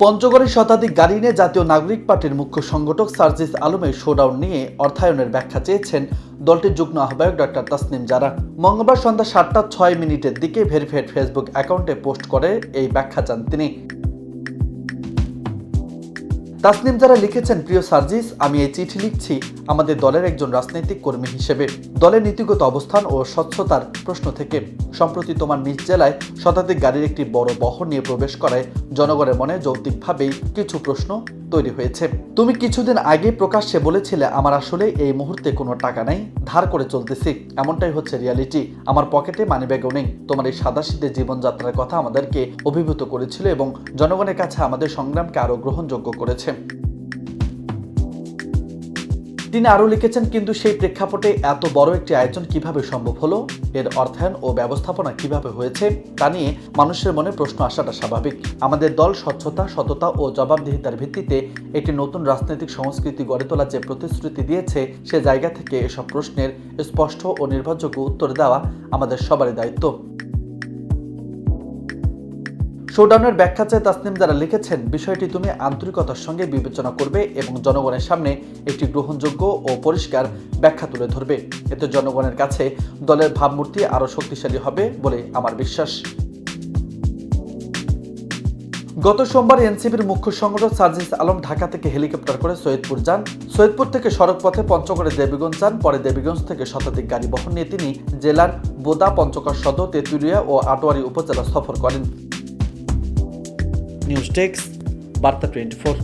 পঞ্চগড়ে শতাধিক গাড়ি নিয়ে জাতীয় নাগরিক পার্টির মুখ্য সংগঠক সার্জিস আলমের শোডাউন নিয়ে অর্থায়নের ব্যাখ্যা চেয়েছেন দলটির যুগ্ম আহ্বায়ক ডক্টর তাসনিম জারা। মঙ্গলবার সন্ধ্যা 7:06 দিকে ভেরিফাইড ফেসবুক অ্যাকাউন্টে পোস্ট করে এই ব্যাখ্যা চান তিনি। তাসনিম জারা লিখেছেন, প্রিয় সার্জিস, আমি এই চিঠি লিখছি আমাদের দলের একজন রাজনৈতিক কর্মী হিসেবে, দলের নীতিগত অবস্থান ও স্বচ্ছতার প্রশ্ন থেকে। সম্প্রতি তোমার নিজ জেলায় শতাধিক গাড়ির একটি বড় বহর নিয়ে প্রবেশ করায় জনগণের মনে যৌক্তিকভাবেই কিছু প্রশ্ন তৈরি হয়েছে। তুমি কিছুদিন আগে প্রকাশ্যে বলেছিলে, আমার আসলে এই মুহূর্তে কোনো টাকা নেই, ধার করে চলতেছি। এমনটাই হচ্ছে রিয়ালিটি। আমার পকেটে মানিব্যাগও নেই। তোমার এই সাদাসিধে জীবনযাত্রার কথা আমাদেরকে অভিভূত করেছিল এবং জনগণের কাছে আমাদের সংগ্রামকে আরো গ্রহণযোগ্য করেছে। তিনি আরও লিখেছেন, কিন্তু সেই প্রেক্ষাপটে এত বড় একটি আয়োজন কিভাবে সম্ভব হলো, এর অর্থায়ন ও ব্যবস্থাপনা কিভাবে হয়েছে তা নিয়ে মানুষের মনে প্রশ্ন আসাটা স্বাভাবিক। আমাদের দল স্বচ্ছতা, সততা ও জবাবদিহিতার ভিত্তিতে একটি নতুন রাজনৈতিক সংস্কৃতি গড়ে তোলার যে প্রতিশ্রুতি দিয়েছে, সে জায়গা থেকে এসব প্রশ্নের স্পষ্ট ও নির্ভরযোগ্য উত্তর দেওয়া আমাদের সবারই দায়িত্ব। শোডাউনের ব্যাখ্যা চেয়ে তাসনিম যারা লিখেছেন, বিষয়টি তুমি আন্তরিকতার সঙ্গে বিবেচনা করবে এবং জনগণের সামনে একটি গ্রহণযোগ্য ও পরিষ্কার ব্যাখ্যা তুলে ধরবে। এতে জনগণের কাছে দলের ভাবমূর্তি আরও শক্তিশালী হবে বলে আমার বিশ্বাস। গত সোমবার এনসিপির মুখ্য সংগঠক সার্জিস আলম ঢাকা থেকে হেলিকপ্টার করে সৈয়দপুর যান। সৈয়দপুর থেকে সড়ক পথে পঞ্চগড়ে দেবীগঞ্জ যান। পরে দেবীগঞ্জ থেকে শতাধিক গাড়ি বহন নিয়ে তিনি জেলার বোদা, পঞ্চগড় সদর, তেঁতুলিয়া ও আটোয়ারী উপজেলা সফর করেন। নিউজ ডেস্ক, বার্তা 24।